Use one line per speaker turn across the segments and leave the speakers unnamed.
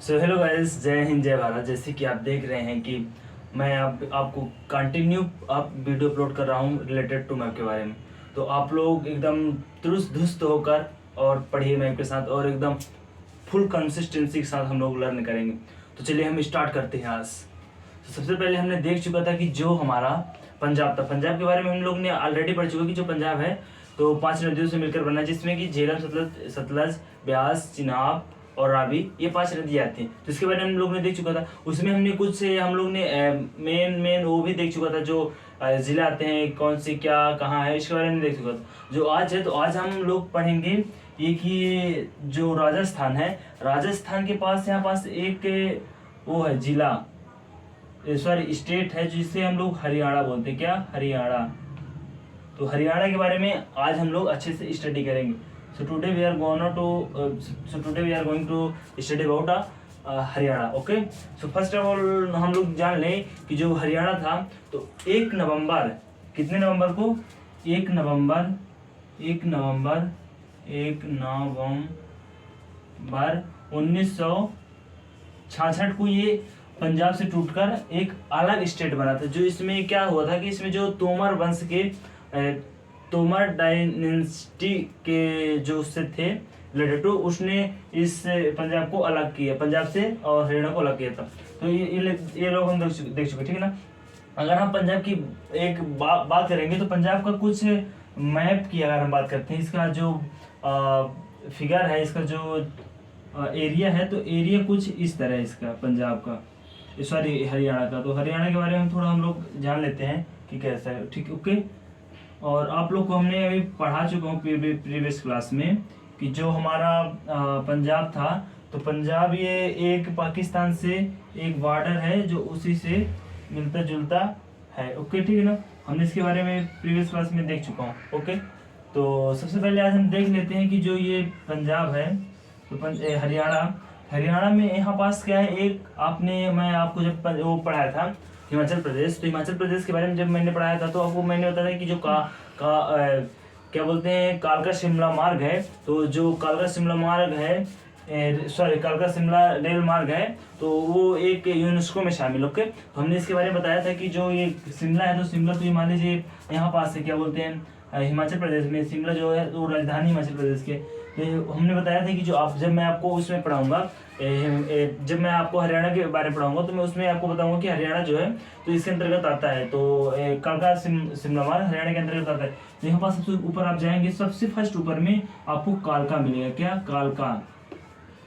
So hello guys, जय हिंद जय भारत। जैसे कि आप देख रहे हैं कि मैं आपको कंटिन्यू वीडियो अपलोड कर रहा हूँ रिलेटेड टू मैप के बारे में। तो आप लोग एकदम दुरुस्त दुरुस्त होकर और पढ़िए मैप के साथ, और एकदम फुल कंसिस्टेंसी के साथ हम लोग लर्न करेंगे। तो चलिए हम स्टार्ट करते हैं आज। तो सबसे पहले हमने देख चुका था कि जो हमारा पंजाब था, पंजाब के बारे में हम लोग ने ऑलरेडी पढ़ चुका कि जो पंजाब है तो 5 नदियों से मिलकर बना है, जिसमें कि झेलम, सतलज, ब्यास, चिनाब और रावी, ये 5 नदियाँ आती हैं। तो इसके बारे में हम लोग ने देख चुका था। उसमें हमने कुछ से हम लोग ने मेन वो भी देख चुका था, जो जिला आते हैं, कौन सी क्या कहाँ है, इसके बारे में देख चुका था। जो आज है, तो आज हम लोग पढ़ेंगे ये कि जो राजस्थान है, राजस्थान के पास यहाँ पास एक वो है जिला, सॉरी स्टेट है, जिसे हम लोग हरियाणा बोलते हैं। क्या? हरियाणा। तो हरियाणा के बारे में आज हम लोग अच्छे से स्टडी करेंगे। So today we are going to study about Haryana. Okay, so first of all हम लोग जान लें कि जो हरियाणा था, तो 1 नवंबर, कितने नवंबर को? 1 नवंबर 1966 को ये पंजाब से टूटकर एक अलग स्टेट बना था। जो इसमें क्या हुआ था कि इसमें जो तोमर वंश के तोमर डायनेस्टी के जो उससे थे रिलेटेड, तो उसने इस पंजाब को अलग किया, पंजाब से और हरियाणा को अलग किया था। तो ये लोग हम देख चुके, ठीक है ना। अगर हम पंजाब की एक बात करेंगे, तो पंजाब का कुछ मैप की अगर हम बात करते हैं, इसका जो फिगर है, इसका जो एरिया है, तो एरिया कुछ इस तरह है इसका, पंजाब का, सॉरी हरियाणा का। तो हरियाणा के बारे में थोड़ा हम लोग जान लेते हैं कि कैसा है, ठीक है, ओके। और आप लोग को हमने अभी पढ़ा चुका हूँ प्रीवियस क्लास में कि जो हमारा पंजाब था, तो पंजाब ये एक पाकिस्तान से एक बॉर्डर है, जो उसी से मिलता जुलता है। ओके, ठीक है ना। हमने इसके बारे में प्रीवियस क्लास में देख चुका हूँ। ओके, तो सबसे पहले आज हम देख लेते हैं कि जो ये पंजाब है, तो हरियाणा में यहाँ पास क्या है, एक मैं आपको जब वो पढ़ाया था हिमाचल प्रदेश, तो हिमाचल प्रदेश के बारे में जब मैंने पढ़ाया था, तो आपको मैंने बताया कि जो क्या बोलते हैं, कालका शिमला मार्ग है। तो जो कालका शिमला मार्ग है, कालका शिमला रेल मार्ग है, तो वो एक यूनेस्को में शामिल। ओके, तो हमने इसके बारे में बताया था कि जो ये शिमला है, तो शिमला तो ये मान लीजिए यहाँ पास से क्या बोलते हैं, हिमाचल प्रदेश में शिमला जो है वो राजधानी हिमाचल प्रदेश के। तो हमने बताया था कि जो जब मैं आपको उसमें पढ़ाऊंगा, जब मैं आपको हरियाणा के बारे में पढ़ाऊंगा, तो मैं उसमें आपको बताऊंगा कि हरियाणा जो है तो इसके अंतर्गत आता है। तो कालका शिमला मार्ग हरियाणा के अंतर्गत आता है। तो यहाँ पास सबसे ऊपर आप जाएंगे, सबसे फर्स्ट ऊपर में आपको कालका मिलेगा। क्या?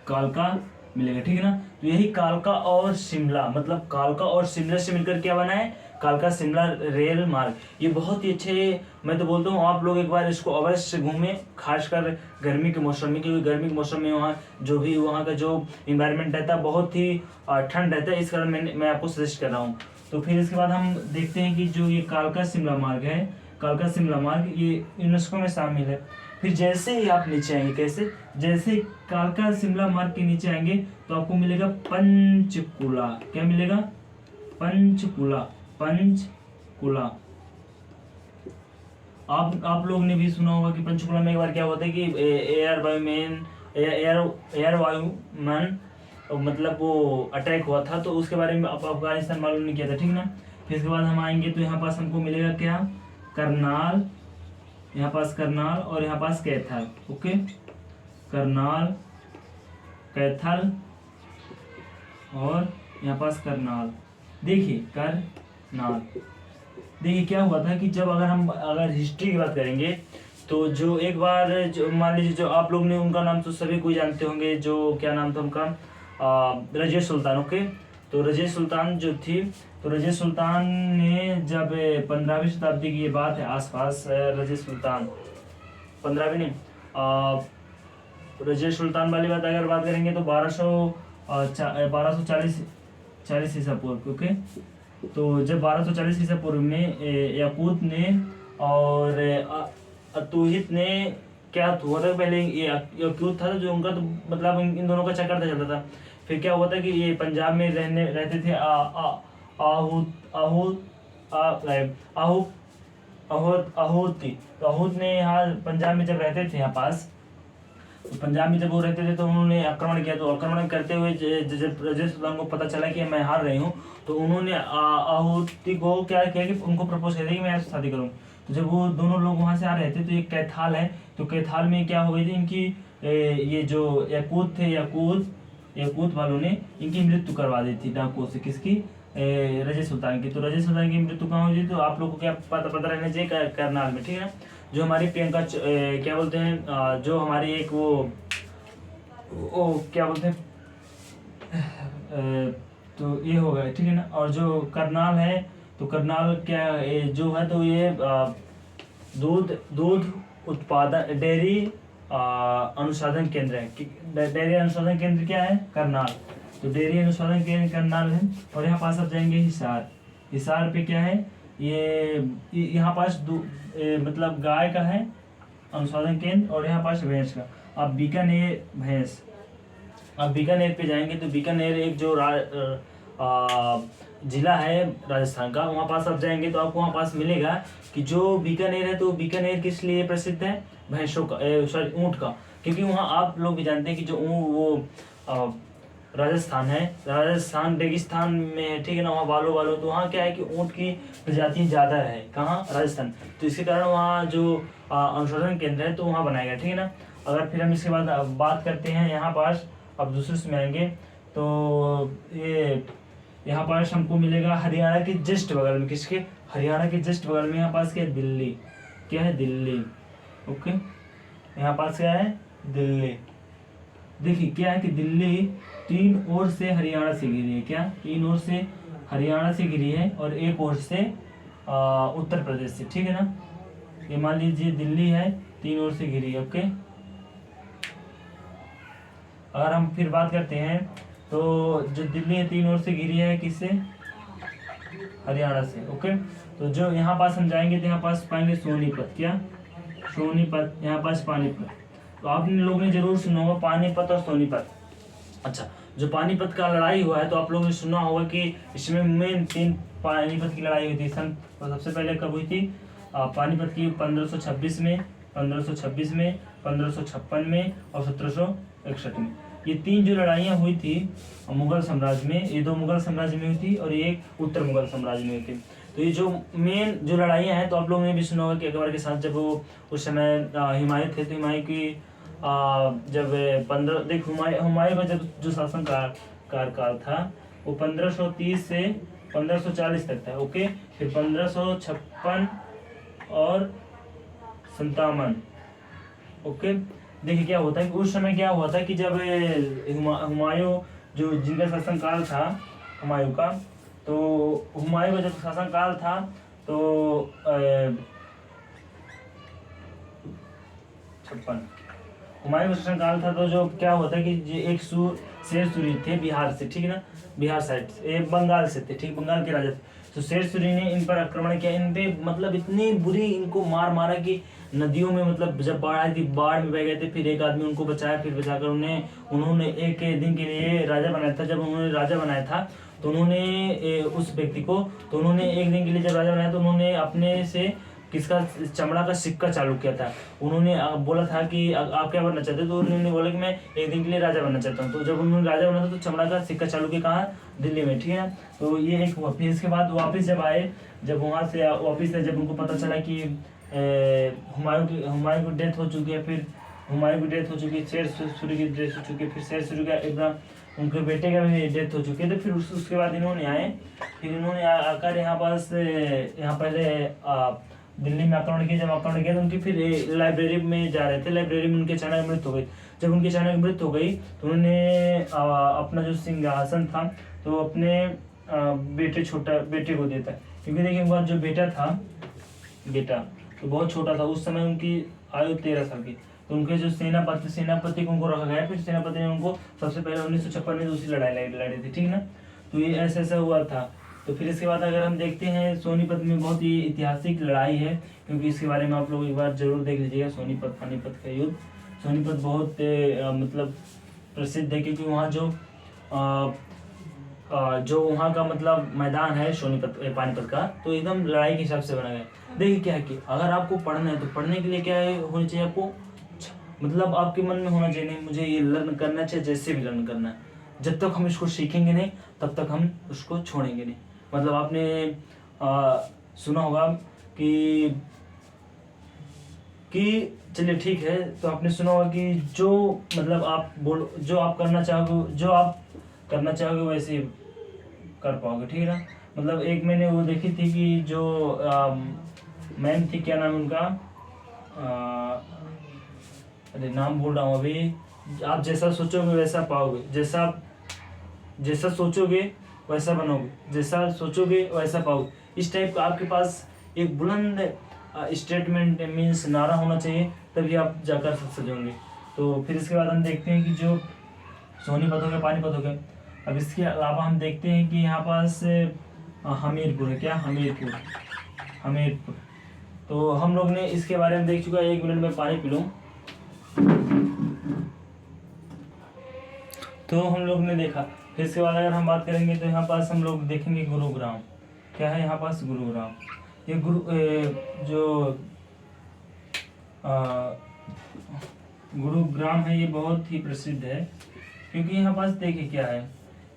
कालका मिलेगा, ठीक है ना। तो यही कालका और शिमला, मतलब कालका और शिमला से मिलकर क्या बना है, कालका शिमला रेल मार्ग। ये बहुत ही अच्छे, मैं तो बोलता हूँ आप लोग एक बार इसको अवश्य घूमें, खासकर गर्मी के मौसम में, क्योंकि गर्मी के मौसम में वहाँ जो भी वहाँ का जो इन्वायरमेंट रहता है बहुत ही ठंड रहता है। इस कारण मैं आपको सजेस्ट कर रहा हूँ। तो फिर इसके बाद हम देखते हैं कि जो ये कालका शिमला मार्ग है, कालका शिमला मार्ग ये यूनेस्को में शामिल है। फिर जैसे ही आप नीचे आएंगे, कैसे? जैसे कालका शिमला मार्ग के नीचे आएंगे, तो आपको मिलेगा पंचकुला। क्या मिलेगा? पंचकुला। आप लोग ने भी सुना होगा कि पंचकुला में एक बार क्या होता है कि एयर वायुमन मतलब वो अटैक हुआ था, तो उसके बारे में अफगानिस्तान वालों ने किया था, ठीक ना। फिर इसके बाद हम आएंगे, तो यहाँ पास हमको मिलेगा क्या? करनाल, यहाँ पास करनाल, और यहाँ पास कैथल। ओके, करनाल, कैथल और यहाँ पास करनाल। देखिए करनाल, देखिए क्या हुआ था कि जब अगर हिस्ट्री की बात करेंगे, तो जो एक बार जो मान लीजिए, जो आप लोग ने उनका नाम तो सभी कोई जानते होंगे, जो क्या नाम था उनका, रजिया सुल्तान। ओके, तो रजिया सुल्तान जो थी, तो रजिया सुल्तान ने जब 15वीं शताब्दी की ये बात है आसपास, रजिया सुल्तान 15वीं नहीं, रजिया सुल्तान वाली बात अगर बात करेंगे, तो 1240 ईसा पूर्व। ओके, तो जब 1240 ईसा पूर्व में याकूत ने और अतुहित ने क्या हुआ था, पहले ये याकूत था जो उनका, तो मतलब इन दोनों का चक्कर था चलता था। फिर क्या हुआ था कि ये पंजाब में रहते थे आहूत ने यहाँ पंजाब में जब रहते थे यहाँ पास, तो पंजाब में जब वो रहते थे तो उन्होंने आक्रमण किया, तो आक्रमण करते हुए जब रजिया सुल्तान को पता चला कि मैं हार रही हूँ, तो उन्होंने आहुति को क्या किया कि उनको प्रपोज किया कि मैं आपसे शादी करूँ। तो जब वो दोनों लोग वहाँ से आ रहे थे तो एक कैथाल है, तो कैथाल में क्या हो गई थी इनकी ये जो याकूत थे, याकूत वालों ने इनकी मृत्यु करवा दी थी डाकुओं से। किसकी? रजिया सुल्तान की। तो रजिया सुल्तान की मृत्यु कहाँ हुई थी? तो आप लोगों को क्या पता रहना चाहिए, करनाल में, ठीक है ना। जो हमारी प्रियंका क्या बोलते हैं, जो हमारी एक वो क्या बोलते हैं, तो ये हो गया, ठीक है ना। और जो करनाल है, तो करनाल क्या जो है, तो ये दूध उत्पादन डेयरी अनुसंधान केंद्र है। डेयरी अनुसंधान केंद्र क्या है? करनाल। तो डेयरी अनुसंधान केंद्र करनाल है। और यहाँ पास आप जाएंगे हिसार। हिसार पे क्या है? ये यहाँ पास मतलब गाय का है अनुसंधान केंद्र, और यहाँ पास भैंस का। आप बीकानेर भैंस, आप बीकानेर पे जाएंगे तो बीकानेर एक जो जिला है राजस्थान का, वहाँ पास आप जाएंगे तो आपको वहाँ पास मिलेगा कि जो बीकानेर है, तो बीकानेर किस लिए प्रसिद्ध है? भैंसों का, सॉरी ऊँट का। क्योंकि वहाँ आप लोग भी जानते हैं कि जो वो राजस्थान है, राजस्थान रेगिस्तान में है, ठीक है ना, वहाँ बालो तो वहाँ क्या है कि ऊँट की प्रजाति ज़्यादा है। कहाँ? राजस्थान। तो इसके कारण वहाँ जो अनुसंधान केंद्र है तो वहाँ बनाया गया, ठीक है ना। अगर फिर हम इसके बाद बात करते हैं यहाँ पास, अब दूसरे उसमें आएंगे तो ये यहाँ पास हमको मिलेगा हरियाणा के जस्ट बगल में। किसके? हरियाणा के जस्ट बगल में यहाँ पास क्या है? दिल्ली। क्या है? दिल्ली। ओके, यहाँ पास क्या है? दिल्ली। देखिए क्या है कि दिल्ली 3 ओर से हरियाणा से घिरी है। क्या? 3 ओर से हरियाणा से घिरी है और 1 ओर से उत्तर प्रदेश से, ठीक है ना। ये मान लीजिए दिल्ली है, 3 ओर से घिरी है। ओके, अगर हम फिर बात करते हैं तो जो दिल्ली है 3 ओर से घिरी है, किससे? हरियाणा से। ओके, तो जो यहाँ पास हम जाएंगे तो यहाँ पास पाएंगे सोनीपत। क्या? सोनीपत। यहाँ पास पानीपत। तो आप लोगों ने जरूर सुना होगा पानीपत और सोनीपत। अच्छा, जो पानीपत का लड़ाई हुआ है तो आप लोगों ने सुना होगा कि इसमें मेन 3 पानीपत की लड़ाई हुई थी। सबसे पहले कब हुई थी? पानीपत की 1526 में, 1556 में, 1556 में और 1761 में। ये 3 जो लड़ाइयाँ हुई थी मुगल साम्राज्य में, ये 2 मुगल साम्राज्य में हुई थी और ये उत्तर मुगल साम्राज्य में हुई थी। तो ये जो मेन जो लड़ाइयाँ हैं, तो आप लोगों ने भी सुना होगा कि अकबर के साथ जब वो उस समय हुमायूं थे, तो हुमायूं की जब 15 देख हुमायूं का जब जो शासन कार्यकाल था वो 1530 से 1540 तक था। ओके, फिर 1556 और 57। ओके, देखिए क्या होता है कि उस समय क्या हुआ था कि जब हुमायूं जो जिनका शासन काल था हुमायूं का, तो हुमायूं का जब शासन काल था तो 56 हुमायूं का शासन काल था, तो जो क्या होता है कि एक शेर सूरी थे बिहार से, ठीक है ना, बिहार साइड से, बंगाल से थे, ठीक, बंगाल के राजा थे। तो शेर सूरी ने इन पर आक्रमण किया, इन पे मतलब इतनी बुरी इनको मारा कि नदियों में, मतलब जब बाढ़ आई थी बाढ़ में बह गए थे। फिर एक आदमी उनको बचाया, फिर बचाकर उन्होंने एक दिन के लिए राजा बनाया था। जब उन्होंने राजा बनाया था तो उन्होंने उस व्यक्ति को, तो उन्होंने एक दिन के लिए जब राजा बनाया तो उन्होंने अपने से किसका चमड़ा का सिक्का चालू किया था। उन्होंने बोला था कि आप क्या बनना चाहते हो, तो उन्होंने बोला कि मैं एक दिन के लिए राजा बनना चाहता हूँ। तो जब उन्होंने राजा बना था तो चमड़ा का सिक्का चालू किया, कहाँ? दिल्ली में, ठीक है। तो ये एक हुआ। फिर इसके बाद वापस जब आए, जब वहाँ से वापस जब उनको पता चला कि हुमायूं की डेथ हो चुकी है, फिर हुमायूं की डेथ हो चुकी है, शेर सूरी की डेथ हो चुकी है, फिर शेर सूरी का एकदम उनके बेटे का भी डेथ हो चुकी है। तो फिर उसके बाद इन्होंने आए, फिर इन्होंने आकर यहाँ पास यहाँ पहले दिल्ली में आक्रमण किया। जब आक्रमण किया तो उनकी फिर लाइब्रेरी में जा रहे थे, लाइब्रेरी में उनके अचानक मृत्यु हो गई। जब उनकी अचानक मृत्यु हो गई तो उन्होंने अपना जो सिंहासन था तो अपने बेटे को देता, क्योंकि देखिए उनका जो बेटा तो बहुत छोटा था उस समय, उनकी आयु 13 साल की। तो उनके जो सेनापति को उनको रखा गया, फिर सेनापति ने उनको सबसे पहले 1956 में दूसरी लड़ाई लड़ी थी, ठीक ना। तो ये ऐसा हुआ था। तो फिर इसके बाद अगर हम देखते हैं सोनीपत में बहुत ही ऐतिहासिक लड़ाई है, क्योंकि इसके बारे में आप लोग एक बार जरूर देख लीजिएगा, सोनीपत पानीपत का युद्ध। सोनीपत बहुत मतलब प्रसिद्ध है, क्योंकि वहाँ जो वहाँ का मतलब मैदान है सोनीपत पानीपत का, तो एकदम लड़ाई के हिसाब से बना गया। देखिए क्या है कि अगर आपको पढ़ना है तो पढ़ने के लिए क्या होनी चाहिए आपको? मतलब आपके मन में होना चाहिए नहीं मुझे ये लर्न करना चाहिए, जैसे भी लर्न करना है। जब तक हम इसको सीखेंगे नहीं तब तक हम उसको छोड़ेंगे नहीं। मतलब आपने सुना होगा कि चलिए ठीक है, तो आपने सुना होगा कि जो मतलब आप बोल जो आप करना चाहोगे वैसे ही कर पाओगे, ठीक है ना। मतलब एक मैंने वो देखी थी कि जो मैम थी, क्या नाम उनका, अरे नाम भूल रहा हूँ अभी। आप जैसा सोचोगे वैसा पाओगे, जैसा सोचोगे वैसा बनोगे, जैसा सोचोगे वैसा पाओगे। इस टाइप का आपके पास एक बुलंद स्टेटमेंट मीन्स नारा होना चाहिए, तभी आप जाकर सक्सेस होंगे। तो फिर इसके बाद हम देखते हैं कि जो सोनीपत हो गया, पानीपत हो गया। अब इसके अलावा हम देखते हैं कि यहाँ पास हमीरपुर है, क्या हमीरपुर। तो हम लोग ने इसके बारे में देख चुका है। 1 मिनट में पानी पी लूँ। तो हम लोग ने देखा। फिर इसके बाद अगर हम बात करेंगे तो यहाँ पास हम लोग देखेंगे गुरुग्राम। क्या है यहाँ पास? गुरुग्राम। ये गुरुग्राम है, ये बहुत ही प्रसिद्ध है, क्योंकि यहाँ पास देखिए क्या है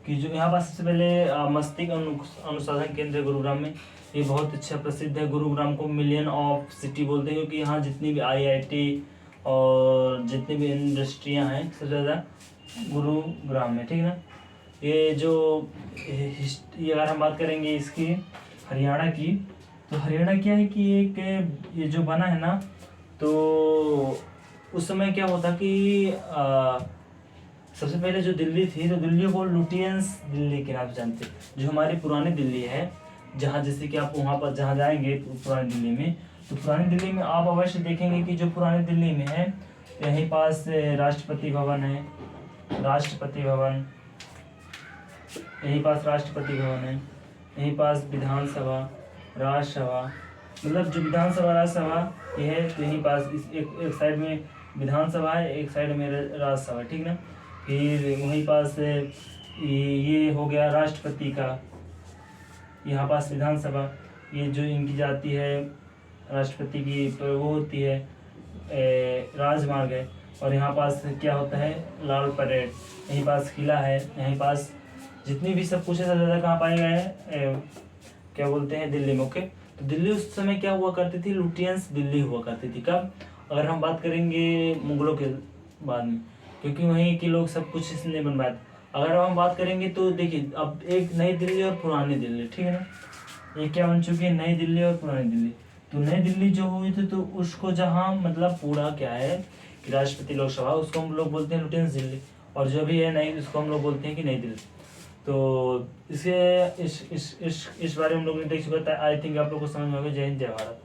कि जो यहाँ पास सबसे पहले मस्तिष्क अनुसंधान केंद्र है गुरुग्राम में। ये बहुत अच्छा प्रसिद्ध है। गुरुग्राम को मिलियन ऑफ सिटी बोलते हैं, क्योंकि यहाँ जितनी भी IIT और जितनी भी इंडस्ट्रियाँ हैं सबसे ज़्यादा गुरुग्राम में, ठीक है ना। ये अगर हम बात करेंगे इसकी हरियाणा की, तो हरियाणा क्या है कि ये जो बना है ना, तो उस समय क्या होता कि सबसे पहले जो दिल्ली थी, तो दिल्ली को लुटियंस दिल्ली के नाम से जानते हैं, जो हमारी पुरानी दिल्ली है। जहाँ जैसे कि आप वहाँ पर जहाँ जाएंगे पुरानी दिल्ली में, तो पुरानी दिल्ली में आप अवश्य देखेंगे कि जो पुरानी दिल्ली में है, यहीं पास राष्ट्रपति भवन है, यहीं पास राष्ट्रपति भवन है, यहीं पास विधानसभा, राज्यसभा, मतलब जो विधानसभा राज्यसभा ये है, तो यहीं पास एक साइड में विधानसभा है, एक साइड में राज्यसभा, ठीक ना। फिर वहीं पास ये हो गया राष्ट्रपति का, यहाँ पास विधानसभा, ये जो इनकी जाती है राष्ट्रपति की, तो वो होती है राजमार्ग है। और यहाँ पास क्या होता है? लाल परेड। यहीं पास किला है, यहीं पास जितनी भी सब कुछ है, सब ज़्यादा कहाँ पाए गए हैं? क्या बोलते हैं? दिल्ली में। ओके, तो दिल्ली उस समय क्या हुआ करती थी? लुटियंस दिल्ली हुआ करती थी। कब? अगर हम बात करेंगे मुगलों के बाद में, क्योंकि वहीं के लोग सब कुछ इसने बनवाया था। अगर हम बात करेंगे तो देखिए, अब एक नई दिल्ली और पुरानी दिल्ली, ठीक है ना। ये क्या बन चुकी है? नई दिल्ली और पुरानी दिल्ली। तो नई दिल्ली जो हुई थी, तो उसको जहाँ मतलब पूरा क्या है कि राष्ट्रपति लोकसभा, उसको हम लोग बोलते हैं लुटियंस दिल्ली, और जो भी है नई, उसको हम लोग बोलते हैं कि नई दिल्ली। तो इस बारे में हम लोग ने देख चुका था। आई थिंक आप लोग को समझ में आ गया। जय हिंद, जय भारत।